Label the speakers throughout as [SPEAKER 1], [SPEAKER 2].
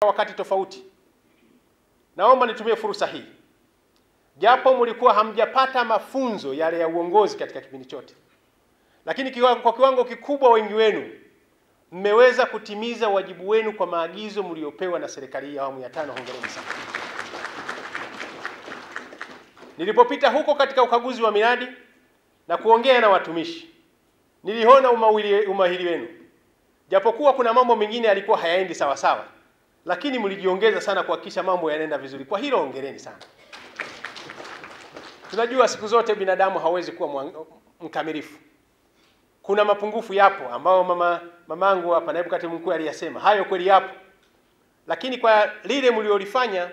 [SPEAKER 1] wakati tofauti. Naomba nitumie fursa hii. Japo mlikuwa hamjapata mafunzo yale ya uongozi katika kipindi chote, lakini kwa kiwango kikubwa wengi wenu mmeweza kutimiza wajibu wenu kwa maagizo mliopewa na serikali ya awamu ya 5. Hongereni sana. Nilipopita huko katika ukaguzi wa miradi na kuongea na watumishi, niliona umahiri wenu. Japokuwa kuna mambo mengine yalikuwa hayaendi sawa sawa, lakini mlijiongeza sana kuhakikisha mambo yanaenda vizuri. Kwa hilo hongereni sana. Tunajua siku zote binadamu hawezi kuwa mkamilifu. Kuna mapungufu yapo ambao mamangu hapa naibu katibu mkuu aliyasema. Hayo kweli yapo. Lakini kwa lile mliolifanya,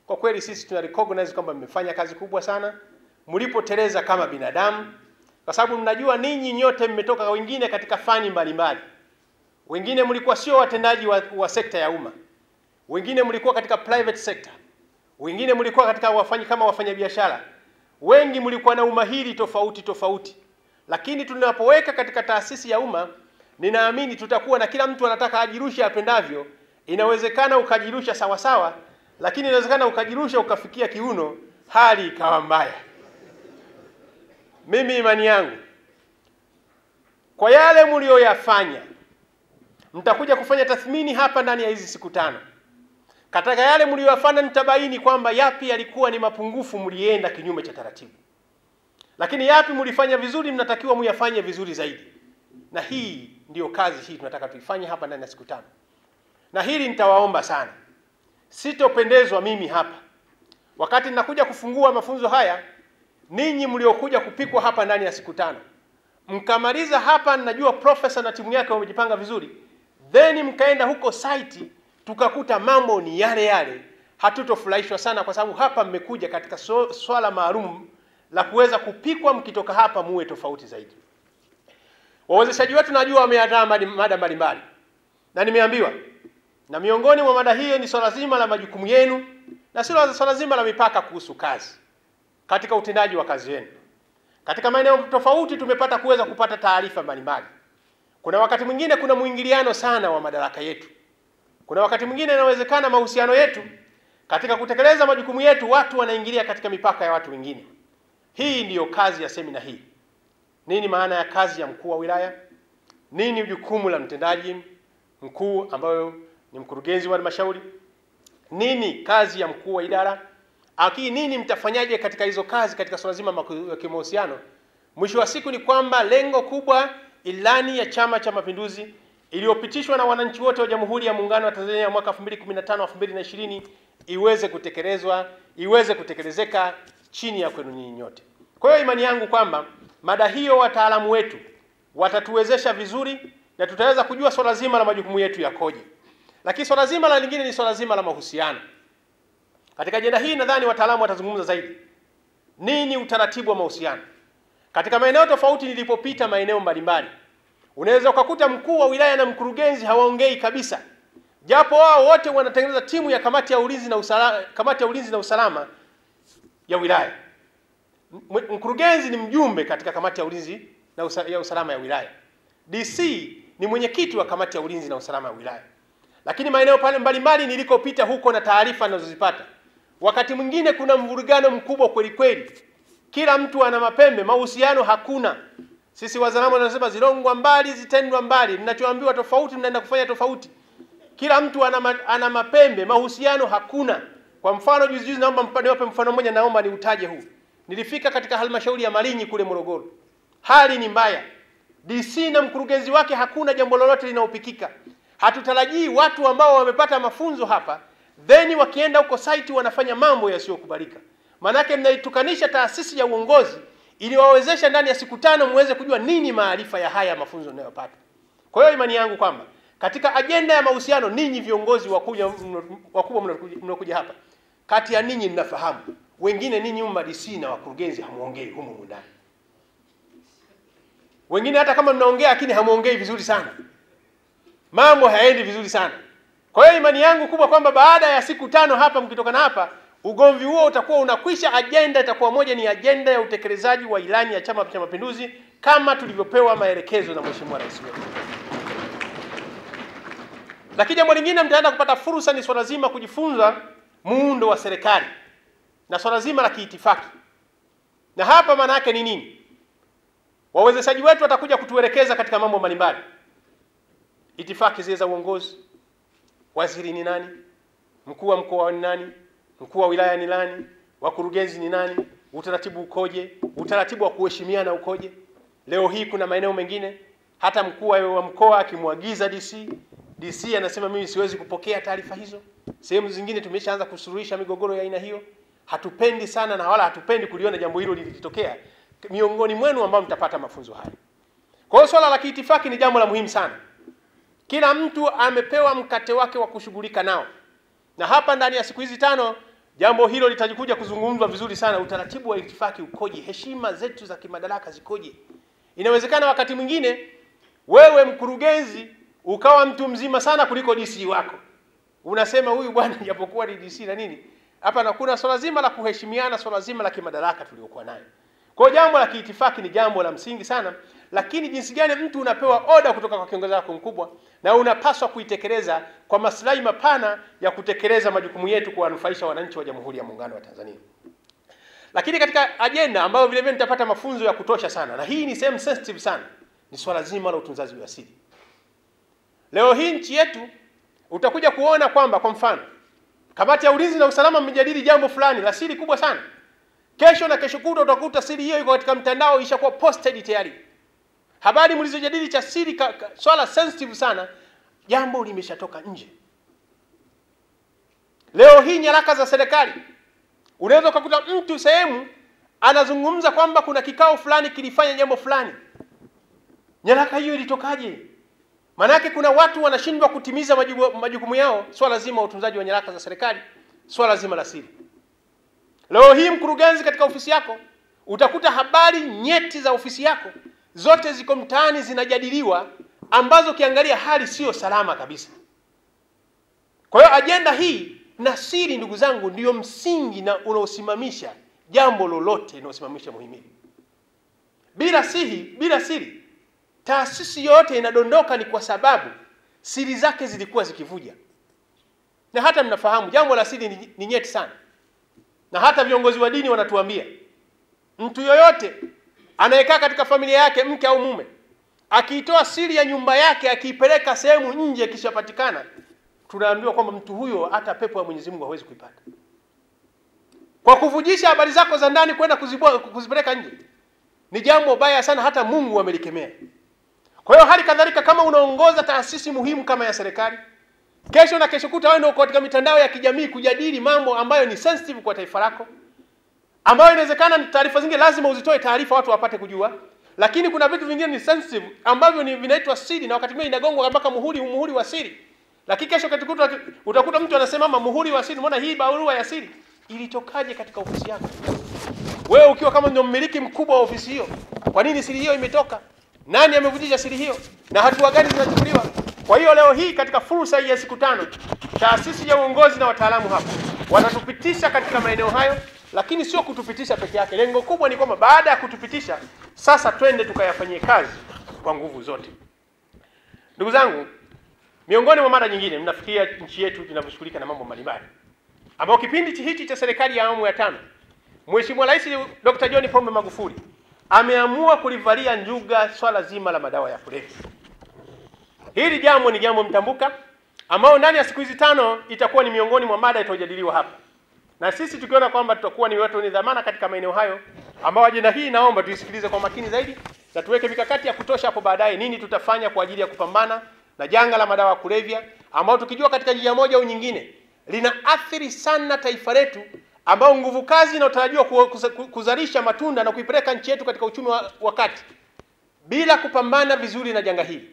[SPEAKER 1] kwa kweli sisi tuna recognize kwamba mmefanya kazi kubwa sana. Mlipoteleza kama binadamu, kwa sababu mnajua ninyi nyote mmetoka wengine katika fani mbalimbali. Wengine mlikuwa sio watendaji wa sekta ya umma. Wengine mlikuwa katika private sector. Wengine mlikuwa katika wafanyabiashara. Wengi mlikuwa na umahiri tofauti tofauti. Lakini tunapoweka katika taasisi ya umma, ninaamini tutakuwa na kila mtu anataka ajirushe apendavyo. Inawezekana ukajirusha sawa sawa, lakini inawezekana ukajirusha ukafikia kiuno, hali ikawa mbaya. Mimi imani yangu, kwa yale mlioyafanya, mtakuja kufanya tathmini hapa ndani ya hizi siku 5. Katika yale mlioyafanya nitabaini kwamba yapi yalikuwa ni mapungufu, mlienda kinyume cha taratibu. Lakini yapi mlifanya vizuri, mnatakiwa muyafanye vizuri zaidi. Na hii ndio kazi hii tunataka tuifanye hapa ndani ya siku 5. Na hili nitawaomba sana. Sitopendezwa mimi hapa, wakati ninakuja kufungua mafunzo haya, ninyi mliokuja kupikwa hapa ndani ya siku 5. Mkamaliza hapa, najua profesa na timu yake wamejipanga vizuri. Then mkaenda huko site, tukakuta mambo ni yale yale. Hatutofurahishwa sana, kwa sababu hapa mmekuja katika swala maalum la kuweza kupikwa, mkitoka hapa muwe tofauti zaidi. Wawezeshaji wetu najua wameandaa mada mbalimbali. Na nimeambiwa, na miongoni mwa mada hiyo ni swala zima la majukumu yenu, na swala zima la mipaka kuhusu kazi katika utendaji wa kazi yenu. Katika maeneo tofauti tumepata kuweza kupata taarifa mbalimbali. Kuna wakati mwingine kuna muingiliano sana wa madaraka yetu. Kuna wakati mwingine inawezekana mahusiano yetu katika kutekeleza majukumu yetu watu wanaingilia katika mipaka ya watu wengine. Hii ndiyo kazi ya semina hii. Nini maana ya kazi ya mkuu wa wilaya? Nini jukumu la mtendaji mkuu ambayo ni mkurugenzi wa halmashauri? Nini kazi ya mkuu wa idara? Nini mtafanyaje katika hizo kazi katika swala zima ya kimahusiano? Mwisho wa siku ni kwamba lengo kubwa, ilani ya Chama cha Mapinduzi iliyopitishwa na wananchi wote wa Jamhuri ya Muungano wa Tanzania mwaka 2015-2020 iweze kutekelezwa, iweze kutekelezeka chini ya kwenu nyinyi nyote. Kwa hiyo imani yangu kwamba mada hiyo wataalamu wetu watatuwezesha vizuri na tutaweza kujua swala zima la majukumu yetu yakoje. Lakini swala zima la lingine ni swala zima la mahusiano. Katika ajenda hii nadhani wataalamu watazungumza zaidi. Nini utaratibu wa mahusiano? Katika maeneo tofauti nilipopita maeneo mbalimbali, unaweza ukakuta mkuu wa wilaya na mkurugenzi hawaongei kabisa. Japo wao wote wanatengeneza timu ya kamati ya ulinzi na usalama ya wilaya. Mkurugenzi ni mjumbe katika kamati ya ulinzi na usalama ya wilaya. DC ni mwenyekiti wa kamati ya ulinzi na usalama ya wilaya. Lakini maeneo pale mbalimbali nilikopita huko na taarifa ninazozipata, wakati mwingine kuna mvurugano mkubwa kweli kweli. Kila mtu ana mapembe, mahusiano hakuna. Sisi wazalamo tunasema zilongwa mbali zitendwa mbali. Mnachoambiwa tofauti mnaenda kufanya tofauti. Kila mtu ana mapembe, mahusiano hakuna. Kwa mfano juzi naomba niwape mfano mmoja, naomba niutaje huu. Nilifika katika halmashauri ya Malinyi kule Morogoro. Hali ni mbaya. DC na mkurugenzi wake hakuna jambo lolote linaopikika. Hatutarajii watu ambao wamepata mafunzo hapa, then wakienda huko site wanafanya mambo yasiyokubalika. Manake mnaitukanisha taasisi ya uongozi ili wawezesha ndani ya siku 5 muweze kujua nini maarifa ya haya mafunzo mnayopata. Kwa hiyo imani yangu kwamba katika ajenda ya mahusiano, ninyi viongozi wakubwa mnakuja hapa, kati ya ninyi mnafahamu, wengine ninyi DC na wakurugenzi hamuongei humu ndani. Wengine hata kama mnaongea lakini hamuongei vizuri sana. Mambo hayaendi vizuri sana. Kwa hiyo imani yangu kubwa kwamba baada ya siku 5 hapa, mkitoka na hapa, ugomvi huo utakuwa unakwisha. Ajenda itakuwa moja, ni ajenda ya utekelezaji wa ilani ya Chama cha Mapinduzi kama tulivyopewa maelekezo na Mheshimiwa Rais wetu. Lakini jambo lingine mtaenda kupata fursa ni swala zima kujifunza muundo wa serikali na swala zima la kiitifaki. Na hapa maana yake ni nini? Wawezeshaji wetu watakuja kutuelekeza katika mambo mbalimbali. Itifaki zile za uongozi, waziri ni nani, mkuu wa mkoa ni nani, mkuu wa wilaya ni nani, wakurugenzi ni nani, utaratibu ukoje, utaratibu wa kuheshimiana ukoje. Leo hii kuna maeneo mengine hata mkuu wa mkoa akimwagiza DC anasema mimi siwezi kupokea taarifa hizo. Sehemu zingine tumeshaanza kusuluhisha migogoro ya aina hiyo. Hatupendi sana na wala hatupendi kuliona jambo hilo lilitokea miongoni mwenu ambao mtapata mafunzo haya. Kwa hiyo swala la kiitifaki ni jambo la muhimu sana. Kila mtu amepewa mkate wake wa kushughulika nao. Na hapa ndani ya siku hizi 5 jambo hilo litakuja kuzungumzwa vizuri sana. Utaratibu wa itifaki ukoje? Heshima zetu za kimadaraka zikoje? Inawezekana wakati mwingine wewe mkurugenzi ukawa mtu mzima sana kuliko DC wako. Unasema huyu bwana japokuwa ni DC na nini? Hapa na kuna swala zima la kuheshimiana, swala zima la kimadaraka tuliokuwa nayo. Kwa jambo la kiitifaki ni jambo la msingi sana, lakini jinsi gani mtu unapewa oda kutoka kwa kiongozi wako mkubwa na unapaswa kuitekeleza kwa maslahi mapana ya kutekeleza majukumu yetu kuwanufaisha wananchi wa Jamhuri ya Muungano wa Tanzania. Lakini katika agenda ambayo vile vile nitapata mafunzo ya kutosha sana, na hii ni sehemu sensitive sana, ni swala zima la utunzaji wa siri. Leo hii nchi yetu utakuja kuona kwamba kwa mfano kamati ya ulinzi na usalama mmejadili jambo fulani la siri kubwa sana. Kesho na kesho kutwa utakuta siri hiyo iko katika mtandao ishakuwa posted tayari. Habari mlizojadili cha siri swala sensitive sana, jambo limeshatoka nje. Leo hii nyaraka za serikali unaweza kukuta mtu sehemu anazungumza kwamba kuna kikao fulani kilifanya jambo fulani. Nyaraka hiyo ilitokaje? Maana yake kuna watu wanashindwa kutimiza majukumu yao, swala zima utunzaji wa nyaraka za serikali, swala zima la siri. Leo hii mkurugenzi katika ofisi yako utakuta habari nyeti za ofisi yako zote ziko mtaani zinajadiliwa, ambazo kiangalia hali sio salama kabisa. Kwa hiyo agenda hii na siri, ndugu zangu, ndio msingi na unaosimamisha jambo lolote, unaosimamisha muhimili. Bila siri taasisi yote inadondoka, ni kwa sababu siri zake zilikuwa zikivuja. Na hata mnafahamu jambo la siri ni nyeti sana. Na hata viongozi wa dini wanatuambia mtu yoyote anayekaa katika familia yake, mke au mume, akiitoa siri ya nyumba yake akiipeleka sehemu nje kishapatikana, tunaambiwa kwamba mtu huyo hata pepo ya Mwenyezi Mungu hawezi kuipata. Kwa kuvujisha habari zako za ndani kwenda kuzipeleka nje ni jambo baya sana, hata Mungu amelikemea. Kwa hiyo hali kadhalika kama unaongoza taasisi muhimu kama ya serikali, kesho na kesho kutwa wewe uko katika mitandao ya kijamii kujadili mambo ambayo ni sensitive kwa taifa lako, ambayo inawezekana taarifa zingine lazima uzitoe taarifa watu wapate kujua, lakini kuna vitu vingine ni sensitive ambavyo ni vinaitwa siri, na wakati mwingine inagongwa mpaka muhuri wa siri. Lakini kesho utakuta mtu anasema muhuri wa siri, mbona hii barua ya siri ilitokaje katika ofisi yako? Wewe ukiwa kama ndio mmiliki mkubwa wa ofisi hiyo, kwa nini siri hiyo imetoka? Nani amevujisha siri hiyo? Na hatua gani zinachukuliwa? Kwa hiyo leo hii katika fursa hii ya siku 5, taasisi ya uongozi na wataalamu hapa wanatupitisha katika maeneo hayo, lakini sio kutupitisha peke yake. Lengo kubwa ni kwamba baada ya kutupitisha sasa twende tukayafanyie kazi kwa nguvu zote. Ndugu zangu, miongoni mwa mada nyingine, mnafikiria nchi yetu inavyoshughulika na mambo mbalimbali, ambao kipindi hichi cha serikali ya awamu ya 5 Mheshimiwa Rais Dr. John Pombe Magufuli ameamua kulivalia njuga swala zima la madawa ya kulevya. Hili jambo ni jambo mtambuka, ambao ndani ya siku hizi 5 itakuwa ni miongoni mwa mada itojadiliwa hapa. Na sisi tukiona kwamba tutakuwa ni watu wenye dhamana katika maeneo hayo, ambao ajenda hii naomba tuisikilize kwa makini zaidi na tuweke mikakati ya kutosha hapo baadaye nini tutafanya kwa ajili ya kupambana na janga la madawa ya kulevya, ambao tukijua katika njia moja au nyingine linaathiri sana taifa letu, ambao nguvu kazi inayotarajiwa kuzalisha matunda na kuipeleka nchi yetu katika uchumi wa kati. Bila kupambana vizuri na janga hili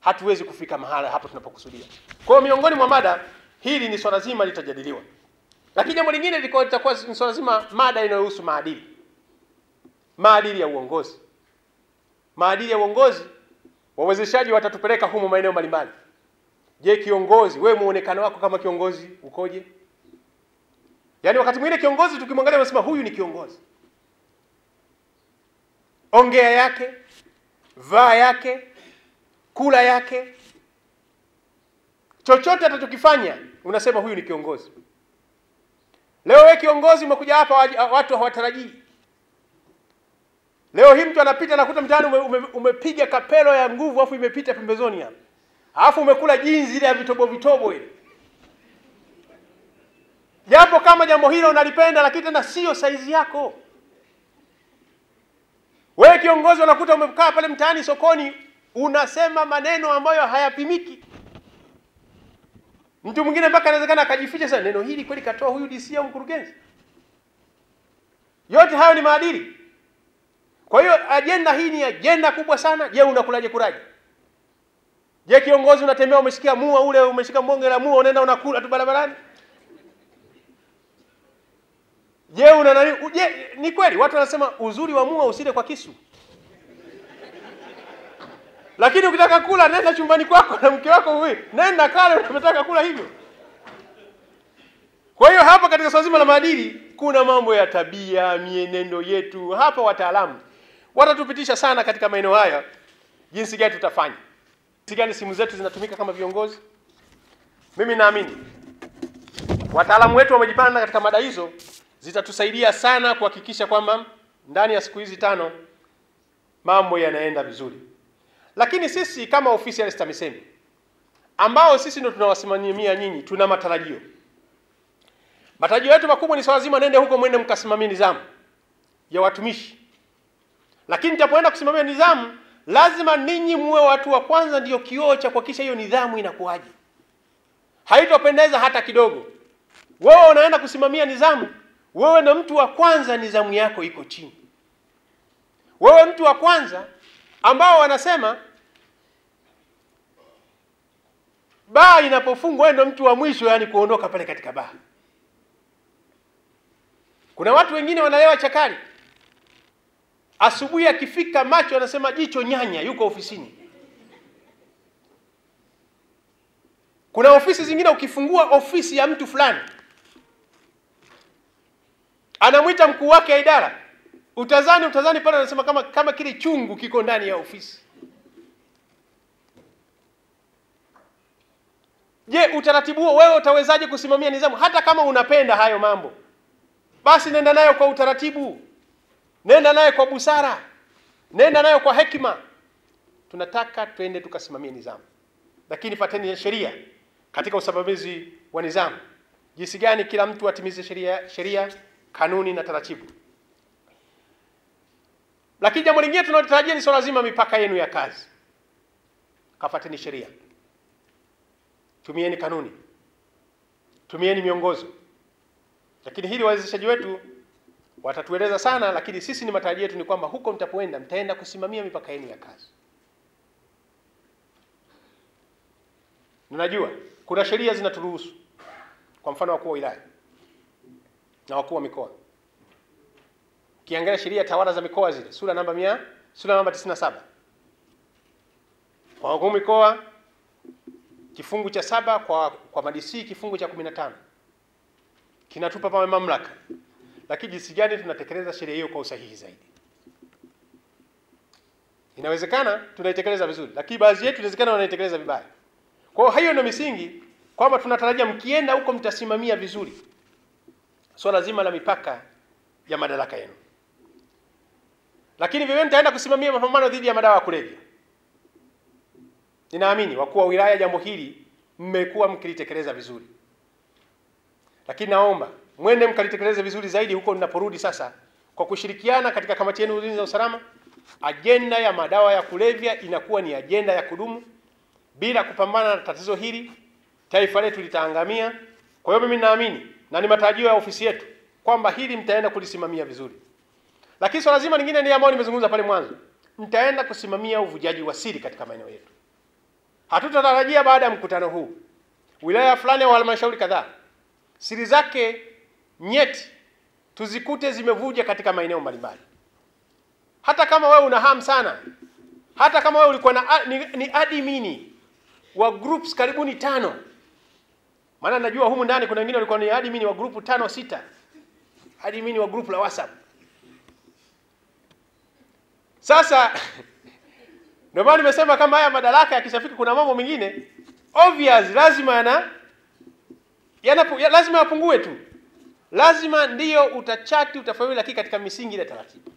[SPEAKER 1] hatuwezi kufika mahala hapo tunapokusudia. Kwa hiyo miongoni mwa mada hili ni swala zima litajadiliwa. Lakini jambo lingine litakuwa ni swala zima mada inayohusu maadili. Maadili ya uongozi. Maadili ya uongozi, wawezeshaji watatupeleka humo maeneo mbalimbali. Je, kiongozi, wewe muonekano wako kama kiongozi ukoje? Yaani wakati mwingine kiongozi tukimwangalia tunasema huyu ni kiongozi. Ongea yake, vaa yake, kula yake, chochote atachokifanya unasema huyu ni kiongozi. Leo wewe kiongozi umekuja hapa, watu hawatarajii. Leo hii mtu anapita na kuta mtaani umepiga kapelo ya nguvu afu imepita pembezoni hapa. Alafu umekula jinzi ile ya vitobo ile. Japo kama jambo hilo unalipenda, lakini tena sio saizi yako. Wewe kiongozi unakuta umekaa pale mtaani sokoni unasema maneno ambayo hayapimiki. Mtu mwingine mpaka inawezekana akajificha sana, neno hili kweli katoa huyu DC au mkurugenzi? Yote hayo ni maadili. Kwa hiyo ajenda hii ni ajenda kubwa sana. Je, unakulaje kuraje? Je, kiongozi unatembea umeshikia mua ule, umeshika mbonge la mua unaenda unakula tu barabarani? Je, una nani? Je, ni kweli watu wanasema uzuri wa mua usile kwa kisu. Lakini ukitaka kula nenda chumbani kwako na mke wako wewe. Nenda kale unataka kula hivyo. Kwa hiyo hapa katika swala zima la maadili kuna mambo ya tabia, mienendo yetu. Hapa wataalamu watatupitisha sana katika maeneo haya, jinsi gani tutafanya. Jinsi gani simu zetu zinatumika kama viongozi. Mimi naamini wataalamu wetu wamejipanga katika mada hizo, zitatusaidia sana kuhakikisha kwamba ndani ya siku hizi 5 mambo yanaenda vizuri. Lakini sisi kama ofisi ya Rais TAMISEMI ambao sisi ndio tunawasimamia nyinyi, tuna matarajio. Matarajio yetu makubwa ni swala zima nende huko mwende mkasimamie nidhamu ya watumishi. Lakini mtapoenda kusimamia nidhamu, lazima ninyi muwe watu wa kwanza ndio kioo cha kuhakikisha hiyo nidhamu inakuaje. Haitopendeza hata kidogo. Wewe unaenda kusimamia nidhamu, wewe na mtu wa kwanza nidhamu yako iko chini. Wewe mtu wa kwanza ambao wanasema baa inapofungwa wewe ndio mtu wa mwisho, yani kuondoka pale katika baa. Kuna watu wengine wanalewa chakari. Asubuhi akifika macho anasema jicho nyanya, yuko ofisini. Kuna ofisi zingine ukifungua ofisi ya mtu fulani, anamuita mkuu wake ya idara. Utazani pale anasema kama kile chungu kiko ndani ya ofisi. Je, utaratibu huo wewe utawezaje kusimamia nidhamu? Hata kama unapenda hayo mambo, basi nenda nayo kwa utaratibu. Nenda nayo kwa busara. Nenda nayo kwa hekima. Tunataka twende tukasimamie nidhamu. Lakini pateni sheria katika usimamizi wa nidhamu. Jinsi gani kila mtu atimize sheria, kanuni na taratibu. Lakini jambo lingine tunalotarajia ni swala zima mipaka yenu ya kazi. Kafuateni sheria. Tumieni kanuni. Tumieni miongozo. Lakini hili wawezeshaji wetu watatueleza sana, lakini sisi ni matarajio yetu ni kwamba huko mtapoenda mtaenda kusimamia mipaka yenu ya kazi. Ninajua kuna sheria zinaturuhusu. Kwa mfano wakuu wa wilaya na wakuu wa mikoa. Kiangalia sheria tawala za mikoa zile, sura namba 97. Kwa wakuu mikoa kifungu cha 7, kwa madisi kifungu cha 15. Kinatupa pale mamlaka. Lakini jinsi gani tunatekeleza sheria hiyo kwa usahihi zaidi? Inawezekana tunaitekeleza vizuri, lakini baadhi yetu inawezekana wanaitekeleza vibaya. Kwa hiyo ndio misingi kwamba tunatarajia mkienda huko mtasimamia vizuri swala zima la mipaka ya madaraka yenu. Lakini vivyo nitaenda kusimamia mapambano dhidi ya madawa ya kulevya. Ninaamini wakuu wa wilaya jambo hili mmekuwa mkilitekeleza vizuri. Lakini naomba mwende mkalitekeleze vizuri zaidi huko ninaporudi sasa, kwa kushirikiana katika kamati yenu ulinzi na usalama. Ajenda ya madawa ya kulevya inakuwa ni ajenda ya kudumu. Bila kupambana na tatizo hili, taifa letu litaangamia. Kwa hiyo mimi naamini na ni matarajio ya ofisi yetu kwamba hili mtaenda kulisimamia vizuri. Lakini swala zima lingine ni ambao nimezungumza pale mwanzo, mtaenda kusimamia uvujaji wa siri katika maeneo yetu. Hatutatarajia baada ya mkutano huu wilaya fulani au halmashauri kadhaa siri zake nyeti tuzikute zimevuja katika maeneo mbalimbali. Hata kama wewe una hamu sana, hata kama wewe ulikuwa ni admin wa groups karibuni 5. Maana najua humu ndani kuna wengine walikuwa ni admin wa group 5 6. Admin wa group la WhatsApp. Sasa ndio maana nimesema kama haya madaraka yakishafika kuna mambo mengine obvious lazima lazima yapungue tu. Lazima ndiyo utachati utafanya, lakini katika misingi ya taratibu.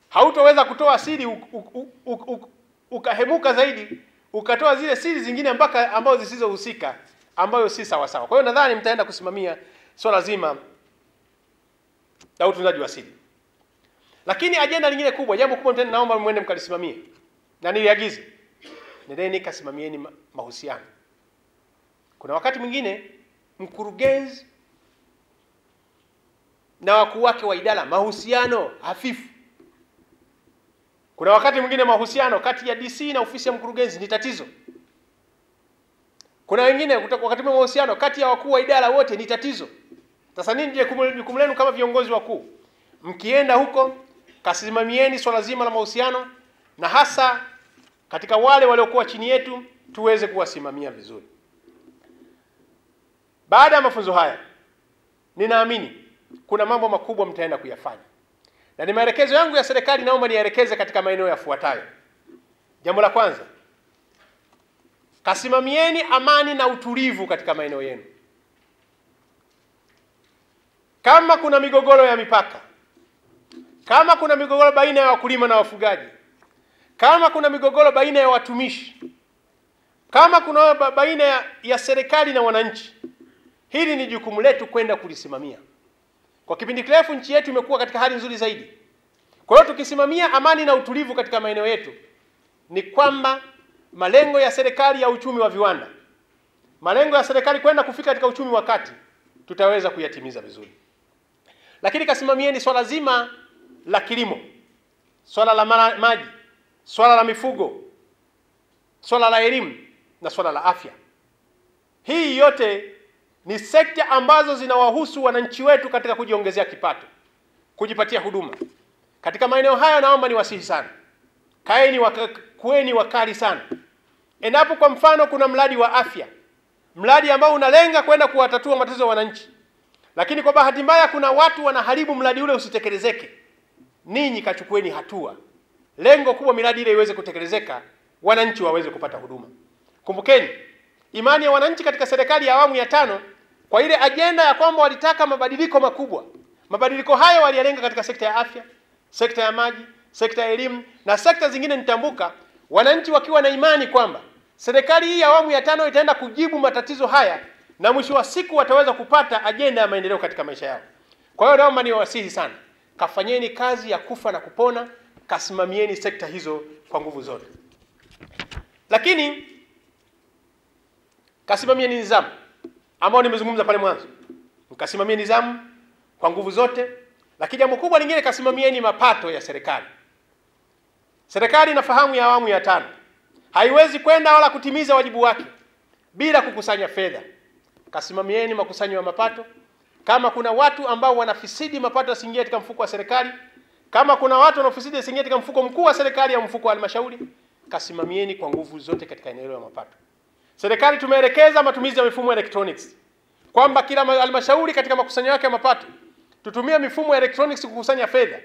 [SPEAKER 1] Hautoweza kutoa siri ukahemuka zaidi ukatoa zile siri zingine mpaka ambazo zisizohusika, ambayo si sawa sawa. Kwa hiyo nadhani mtaenda kusimamia swala zima la utunzaji wa siri. Lakini ajenda nyingine kubwa, jambo kubwa tena, naomba muende mkalisimamie na niliagize, nendeni kasimamieni mahusiano. Kuna wakati mwingine mkurugenzi na wakuu wake wa idara mahusiano hafifu. Kuna wakati mwingine mahusiano kati ya DC na ofisi ya mkurugenzi ni tatizo. Kuna wengine wakati mwingine mahusiano kati ya wakuu wa idara wote ni tatizo. Sasa nini jukumu lenu kama viongozi wakuu? Mkienda huko kasimamieni swala zima la mahusiano, na hasa katika wale waliokuwa chini yetu tuweze kuwasimamia vizuri. Baada ya mafunzo haya, ninaamini kuna mambo makubwa mtaenda kuyafanya. Na ni maelekezo yangu ya serikali, naomba niyaelekeze katika maeneo yafuatayo. Jambo la kwanza, kasimamieni amani na utulivu katika maeneo yenu. Kama kuna migogoro ya mipaka, kama kuna migogoro baina ya wakulima na wafugaji, kama kuna migogoro baina ya watumishi, kama kuna baina ya serikali na wananchi, hili ni jukumu letu kwenda kulisimamia. Kwa kipindi kirefu nchi yetu imekuwa katika hali nzuri zaidi. Kwa hiyo tukisimamia amani na utulivu katika maeneo yetu, ni kwamba malengo ya serikali ya uchumi wa viwanda, malengo ya serikali kwenda kufika katika uchumi wa kati, tutaweza kuyatimiza vizuri. Lakini kasimamieni swala zima la kilimo, swala la maji, swala la mifugo, swala la elimu na swala la afya. Hii yote ni sekta ambazo zinawahusu wananchi wetu katika kujiongezea kipato, kujipatia huduma. Katika maeneo haya naomba niwasihi sana, kuweni wakali sana. Endapo kwa mfano kuna mradi wa afya, mradi ambao unalenga kwenda kuwatatua matatizo ya wananchi, lakini kwa bahati mbaya kuna watu wanaharibu mradi ule usitekelezeke, ninyi kachukueni hatua. Lengo kubwa miradi ile iweze kutekelezeka, wananchi waweze kupata huduma. Kumbukeni, imani ya wananchi katika serikali ya awamu ya 5 kwa ile ajenda ya kwamba walitaka mabadiliko makubwa. Mabadiliko hayo waliyalenga katika sekta ya afya, sekta ya maji, sekta ya elimu na sekta zingine nitambuka, wananchi wakiwa na imani kwamba serikali hii ya awamu ya 5 itaenda kujibu matatizo haya na mwisho wa siku wataweza kupata ajenda ya maendeleo katika maisha yao. Kwa hiyo naomba niwasihi sana, kafanyeni kazi ya kufa na kupona, kasimamieni sekta hizo kwa nguvu zote. Lakini kasimamieni nidhamu ambao nimezungumza pale mwanzo. Mkasimamie nidhamu kwa nguvu zote. Lakini jambo kubwa lingine, kasimamieni mapato ya serikali. Serikali inafahamu ya awamu ya 5 haiwezi kwenda wala kutimiza wajibu wake bila kukusanya fedha. Kasimamieni makusanyo ya mapato. Kama kuna watu ambao wanafisidi mapato yasiingie katika mfuko wa serikali, kama kuna watu wanafisidi yasiingie katika mfuko mkuu wa serikali au mfuko wa halmashauri, kasimamieni kwa nguvu zote katika eneo la mapato. Serikali tumeelekeza matumizi ya mifumo ya electronics, kwamba kila halmashauri katika makusanyo yake ya mapato tutumie mifumo ya electronics kukusanya fedha,